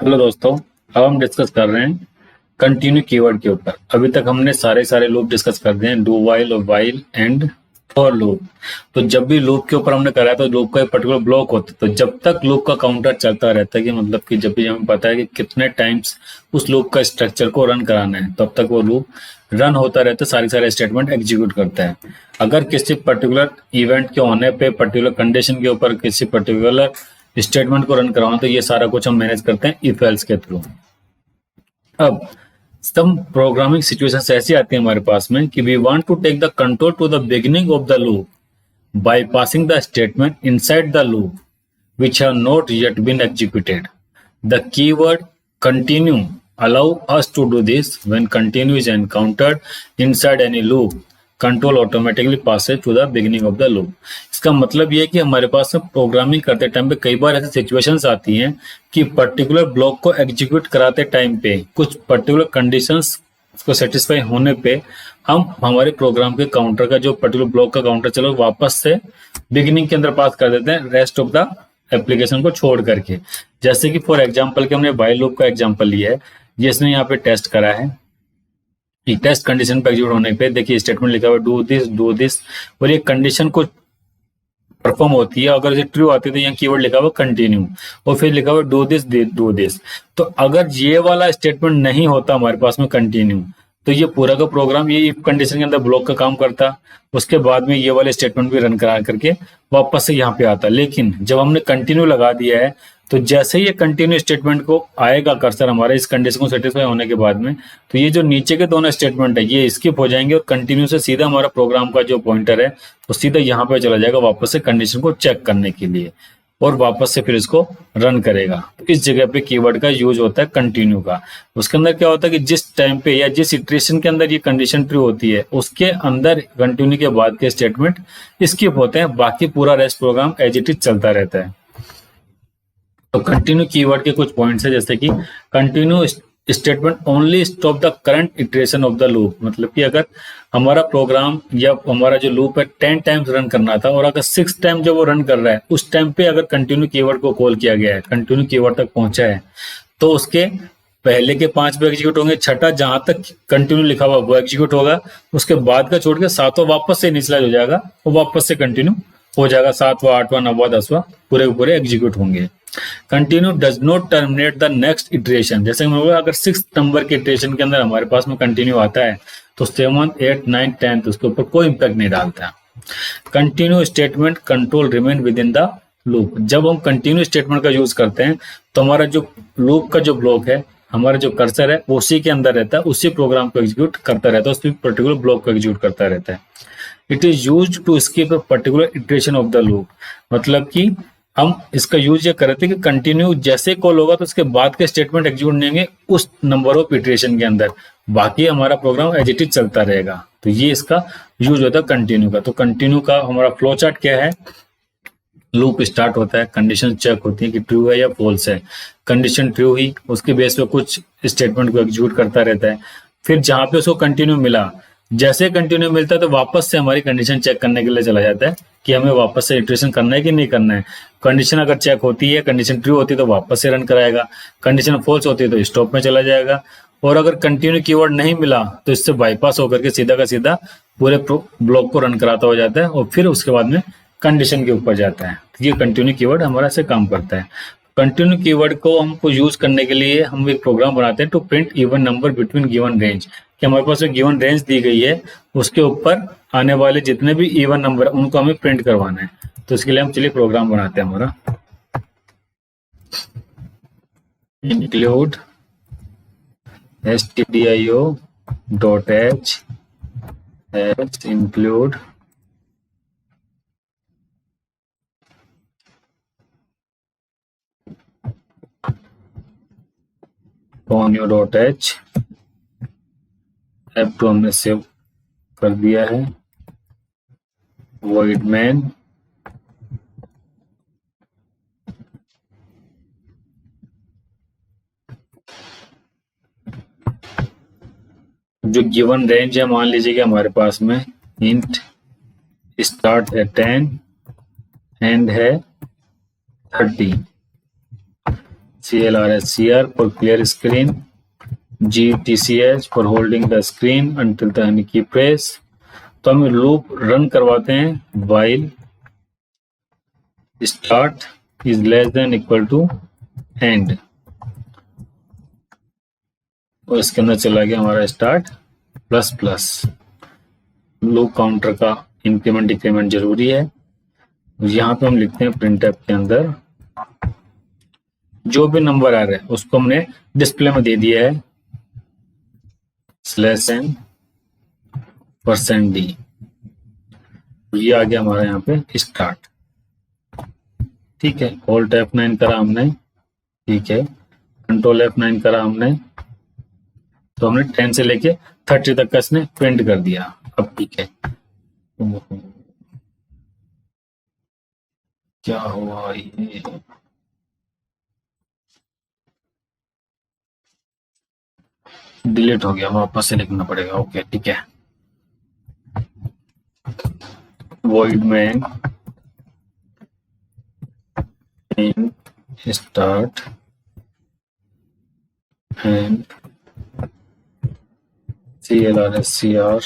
Hello दोस्तों, अब हम डिस्कस कर रहे हैं कंटिन्यू कीवर्ड के ऊपर। अभी तक हमने सारे लूप डिस्कस कर दिए हैं, डू वाइल और वाइल एंड फॉर लूप। तो जब भी लूप के ऊपर हमने कराया तो लूप का एक पर्टिकुलर ब्लॉक होता है, तो जब तक लूप का काउंटर चलता रहता है कि मतलब कि जब भी हमें पता है कि कितने टाइम्स उस लूप का स्ट्रक्चर को रन कराना है, तब तक वो लूप रन होता रहता है, सारे स्टेटमेंट एग्जीक्यूट करता है। अगर किसी पर्टिकुलर इवेंट के होने पे, पर्टिकुलर कंडीशन के ऊपर किसी पर्टिकुलर स्टेटमेंट को रन करवाना, तो ये सारा कुछ हम मैनेज करते हैं इफ एल्स के थ्रू। अब सम प्रोग्रामिंग सिचुएशंस ऐसी आती है हमारे पास में कि we want to take the control to the beginning of the loop by passing the statement inside the loop which have not yet been executed. The keyword continue allow us to do this. When continue is encountered inside any loop, control automatically passes to the beginning of the loop. इसका मतलब ये है कि हमारे पास programming करते time पे कई बार ऐसी सिचुएशंस आती हैं कि पर्टिकुलर ब्लॉक को एग्जीक्यूट कराते टाइम पे कुछ पर्टिकुलर कंडीशंस को सेटिस्फाई होने पे हम हमारे प्रोग्राम के काउंटर का जो पर्टिकुलर ब्लॉक का काउंटर चलो वापस से बिगिनिंग के अंदर पास कर देते हैं रेस्ट ऑफ द एप्लीकेशन को छोड़ करके। जैसे कि फॉर एग्जांपल कि हमने वाइल लूप का एग्जांपल लिया है, जिसने यहाँ पे टेस्ट करा है कि टेस्ट कंडीशन पे एग्जीक्यूट होने पे देखिए स्टेटमेंट लिखा हुआ डू दिस और ये कंडीशन को परफॉर्म होती है। अगर ये ट्रू आती है तो यहाँ कीवर्ड लिखा हुआ कंटिन्यू और फिर लिखा हुआ डू दिस। तो अगर ये वाला स्टेटमेंट नहीं होता हमारे पास में कंटिन्यू, तो ये पूरा का प्रोग्राम ये इफ कंडीशन के अंदर ब्लॉक का काम करता, उसके बाद में ये वाले स्टेटमेंट भी रन करा करके वापस से यहाँ पे आता। लेकिन जब हमने कंटिन्यू लगा दिया है तो जैसे ही ये कंटिन्यू स्टेटमेंट को आएगा कर्सर हमारे इस कंडीशन को सेटिस्फाई होने के बाद में, तो ये जो नीचे के दोनों स्टेटमेंट है ये स्किप हो जाएंगे और कंटिन्यू से सीधा हमारा प्रोग्राम का जो पॉइंटर है वो सीधा यहाँ पे चला जाएगा वापस से कंडीशन को चेक करने के लिए और वापस से फिर इसको रन करेगा। तो इस जगह पे कीवर्ड का यूज होता है कंटिन्यू का। उसके अंदर क्या होता है कि जिस टाइम पे या जिस इटरेशन के अंदर ये कंडीशन ट्रू होती है उसके अंदर कंटिन्यू के बाद के स्टेटमेंट स्किप होते हैं, बाकी पूरा rest program as it is चलता रहता है। तो कंटिन्यू कीवर्ड के कुछ पॉइंट्स है, जैसे कि continue statement only stop the current iteration of the loop. मतलब कि अगर हमारा प्रोग्राम या हमारा जो लूप है 10 टाइम्स रन करना था और अगर 6 टाइम जब वो रन कर रहा है उस टाइम पे अगर कंटिन्यू कीवर्ड को कॉल किया गया है, कंटिन्यू कीवर्ड तक पहुंचा है, तो उसके पहले के 5 भी एग्जीक्यूट होंगे, छठा जहां तक कंटिन्यू लिखा हुआ वो एग्जीक्यूट होगा, उसके बाद का छोड़ के 7वां वापस से इनिशियलाइज हो जाएगा और वापस से कंटिन्यू हो जाएगा। 7वां 8वां 9वां 10वां पूरे एग्जीक्यूट होंगे। Continue does not terminate the next iteration. जैसे हम अगर 6 नंबर के इटरेशन के अंदर हमारे पास में कंटिन्यू आता है तो 7, 8, 9, 10 उसके ऊपर कोई इंपैक्ट नहीं डालता। Continue statement control remain with in the loop. जब हम कंटिन्यू स्टेटमेंट का यूज करते हैं तो हमारा जो लूप का जो ब्लॉक है, हमारा जो कर्सर है वो उसी के अंदर रहता है, उसी प्रोग्राम को एग्जीक्यूट करता रहता है, उसी पर्टिकुलर ब्लॉक को एग्जीक्यूट करता रहता है। It is used to skip a particular iteration of the loop. मतलब कि हम इसका यूज ये करते हैं कि कंटिन्यू जैसे कॉल होगा तो उसके बाद के स्टेटमेंट एग्जीक्यूट नहीं होंगे उस नंबर ऑफ इटरेशन के अंदर, बाकी हमारा प्रोग्राम एज इट इज चलता रहेगा। तो ये इसका यूज होता है कंटिन्यू का। तो कंटिन्यू का हमारा फ्लो चार्ट क्या है, लूप स्टार्ट होता है, कंडीशन चेक होती है कि ट्रू है या फॉल्स है। कंडीशन ट्रू हुई, उसके बेस पे कुछ स्टेटमेंट को एग्जीक्यूट करता रहता है। फिर जहां पे उसको कंटिन्यू मिला, जैसे कंटिन्यू मिलता है तो वापस से हमारी कंडीशन चेक करने के लिए चला जाता है कि हमें वापस से इटरेशन करना है कि नहीं करना है। कंडीशन अगर चेक होती है, कंडीशन ट्रू होती है तो वापस से रन कराएगा, कंडीशन फॉल्स होती है तो स्टॉप में चला जाएगा। और अगर कंटिन्यू कीवर्ड नहीं मिला तो इससे बाईपास होकर के सीधा का सीधा पूरे ब्लॉक को रन कराता हो जाता है और फिर उसके बाद में कंडीशन के ऊपर जाता है। ये कंटिन्यू कीवर्ड हमारा से काम करता है। कंटिन्यू कीवर्ड को हमको यूज करने के लिए हम एक प्रोग्राम बनाते हैं to print even number between given range. कि हमारे पास एक गिवन रेंज दी गई है, उसके ऊपर आने वाले जितने भी इवन नंबर उनको हमें प्रिंट करवाना है। तो इसके लिए हम चलिए प्रोग्राम बनाते हैं हमारा include stdio.h include conio.h F2 हमने सेव कर दिया है। void main जो गिवन रेंज है, मान लीजिए कि हमारे पास में इंट स्टार्ट है 10 एंड है 30। CLRSCR for clear screen, GTCH for holding the screen until the any key press। तो हम लूप रन करवाते हैं while start is less than equal to end, और इसके अंदर चला गया हमारा start plus plus. Loop counter का इंक्रीमेंट डिक्रीमेंट जरूरी है। यहाँ पे हम लिखते हैं प्रिंटफ के अंदर जो भी नंबर आ रहा है उसको हमने डिस्प्ले में दे दिया है /n %d। ये आ गया हमारा यहाँ पे स्टार्ट। ठीक है, Alt F9 करा हमने, ठीक है, Ctrl F9 करा हमने, तो हमने 10 से लेके 30 तक का इसने प्रिंट कर दिया। अब ठीक है, क्या हुआ ये, डिलीट हो गया, वापस से लिखना पड़ेगा। ओके ठीक है, void main start and CLRSCR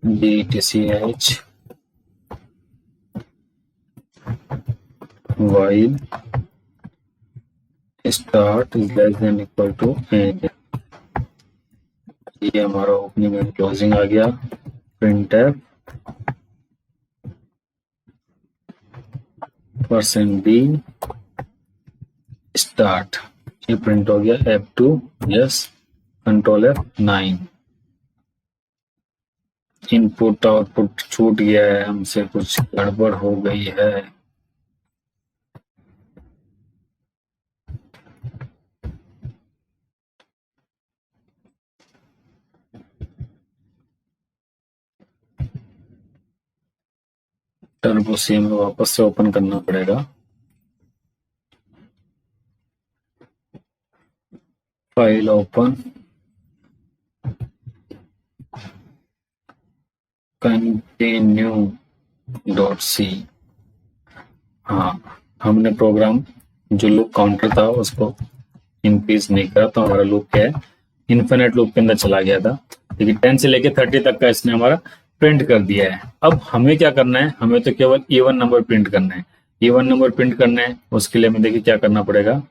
GTCH while start is less than equal to end। ये हमारा ओपनिंग एंड क्लोजिंग आ गया। printf %d start, ये प्रिंट हो गया। F2 yes, Ctrl F9। Input output छूट गया है हमसे, कुछ गड़बड़ हो गई है। टर्बो सी में वापस से ओपन करना पड़ेगा। File open, continue.c। हाँ, हमने प्रोग्राम जो लूप काउंटर था उसको इंक्रीज नहीं करा, तो हमारा लूप क्या है, इन्फिनिट लूप के अंदर चला गया था। लेकिन 10 से लेके 30 तक का इसने हमारा प्रिंट कर दिया है। अब हमें क्या करना है, हमें तो केवल इवन नंबर प्रिंट करना है। इवन नंबर प्रिंट करना है, उसके लिए हमें देखिए क्या करना पड़ेगा,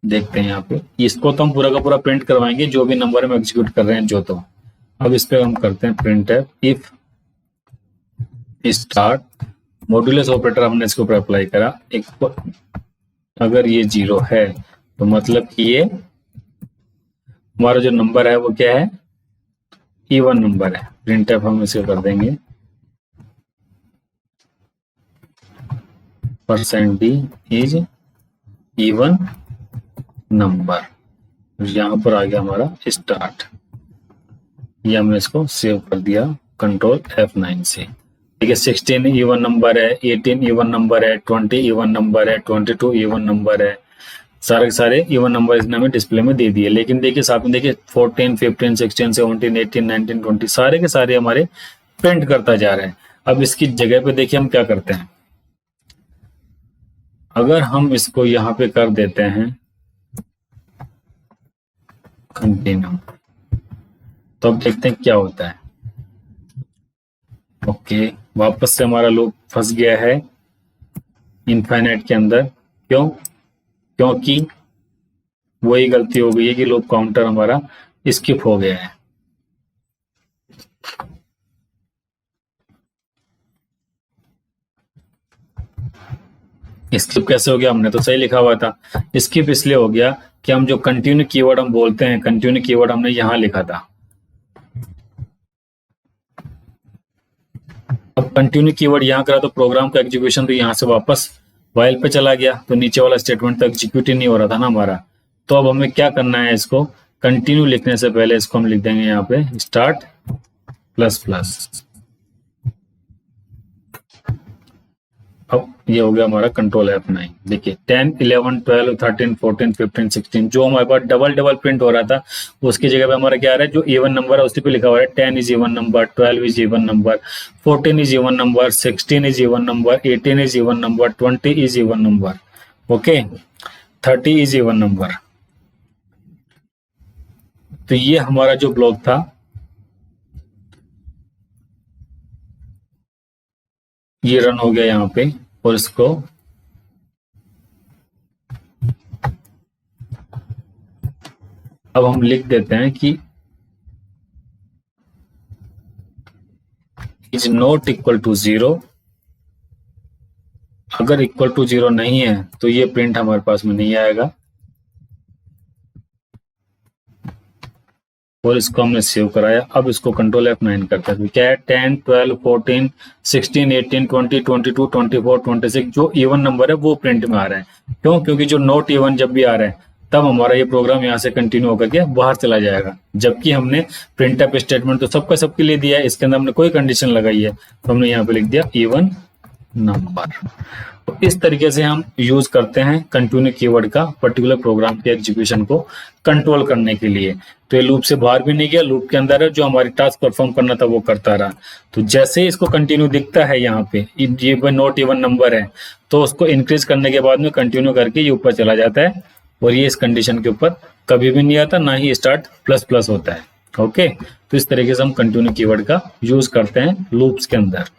देखते हैं यहाँ पे। इसको तो हम पूरा का पूरा प्रिंट करवाएंगे जो भी नंबर हम एग्जीक्यूट कर रहे हैं जो। तो अब इस पे हम करते हैं printf if start modulus operator, हमने इसके ऊपर अप्लाई करा। एक अगर ये 0 है तो मतलब कि ये हमारा जो नंबर है वो क्या है, इवन नंबर है। printf हम इसे कर देंगे %d इज इवन नंबर। यहाँ पर आ गया हमारा स्टार्ट। ये हमने इसको सेव कर दिया Ctrl F9 से। ठीक है, 16 इवन नंबर है, 18 इवन नंबर है, 20 इवन नंबर है, 22 इवन नंबर है, सारे के सारे इवन नंबर इसने हमें डिस्प्ले में दे दिए। लेकिन देखिए साथ में देखिए 14, 15, 16, 17, 18, 19, 20 सारे के सारे हमारे प्रिंट करता जा रहे हैं। अब इसकी जगह पे देखिए हम क्या करते हैं, अगर हम इसको यहाँ पे कर देते हैं कंटिन्यू, तो अब देखते हैं क्या होता है। ओके, वापस से हमारा लूप फंस गया है इनफाइनाइट के अंदर। क्यों? क्योंकि वही गलती हो गई है कि लूप काउंटर हमारा स्किप हो गया है। स्किप कैसे हो गया, हमने तो सही लिखा हुआ था। स्किप इसलिए हो गया कि हम जो कंटिन्यू कीवर्ड हम बोलते हैं, कंटिन्यू कीवर्ड हमने यहां लिखा था। अब कंटिन्यू कीवर्ड यहां करा तो प्रोग्राम का एग्जीक्यूशन तो यहां से वापस वाइल पे चला गया, तो नीचे वाला स्टेटमेंट तो एग्जीक्यूट ही नहीं हो रहा था ना हमारा। तो अब हमें क्या करना है, इसको कंटिन्यू लिखने से पहले इसको हम लिख देंगे यहाँ पे स्टार्ट प्लस प्लस। अब ये हो गया हमारा कंट्रोल F9। देखिए 10, 11, 12, 13, 14, 15, 16 जो हमारे पास डबल डबल प्रिंट हो रहा था उसकी जगह पे हमारा क्या आ रहा है, जो इवन नंबर है उसी पे लिखा हुआ है 10 is even number, 12 is even number, 14 is even number, 16 is even number, 18 is even number, 20 is even number, okay, 30 is even number. तो ये हमारा जो ब्लॉक था ये रन हो गया यहाँ पे, और इसको अब हम लिख देते हैं कि इज नॉट इक्वल टू 0। अगर इक्वल टू 0 नहीं है तो ये प्रिंट हमारे पास में नहीं आएगा, और इसको हमने सेव कराया। अब इसको कंट्रोल F9 करते हैं, क्या है 10, 12, 14, 16, 18, 20, 22, 24, 26 जो इवन नंबर है वो प्रिंट में आ रहा है। क्यों? क्योंकि जो नॉट इवन जब भी आ रहा है तब हमारा ये प्रोग्राम यहाँ से कंटिन्यू होकर के बाहर चला जाएगा, जबकि हमने प्रिंट एफ स्टेटमेंट तो सबका सबके लिए दिया है, इसके अंदर हमने कोई कंडीशन लगाई है तो हमने यहाँ पे लिख दिया इवन नंबर। तो इस तरीके से हम यूज करते हैं कंटिन्यू कीवर्ड का पर्टिकुलर प्रोग्राम के एग्जीक्यूशन को कंट्रोल करने के लिए। तो ये लूप से बाहर भी नहीं गया, लूप के अंदर है, जो हमारी टास्क परफॉर्म करना था वो करता रहा। तो जैसे इसको कंटिन्यू दिखता है यहाँ पे ये नॉट इवन नंबर है तो उसको इंक्रीज करने के बाद में कंटिन्यू करके ये ऊपर चला जाता है, और ये इस कंडीशन के ऊपर कभी भी नहीं आता, ना ही स्टार्ट प्लस प्लस होता है। ओके, तो इस तरीके से हम कंटिन्यू कीवर्ड का यूज करते हैं लूप्स के अंदर।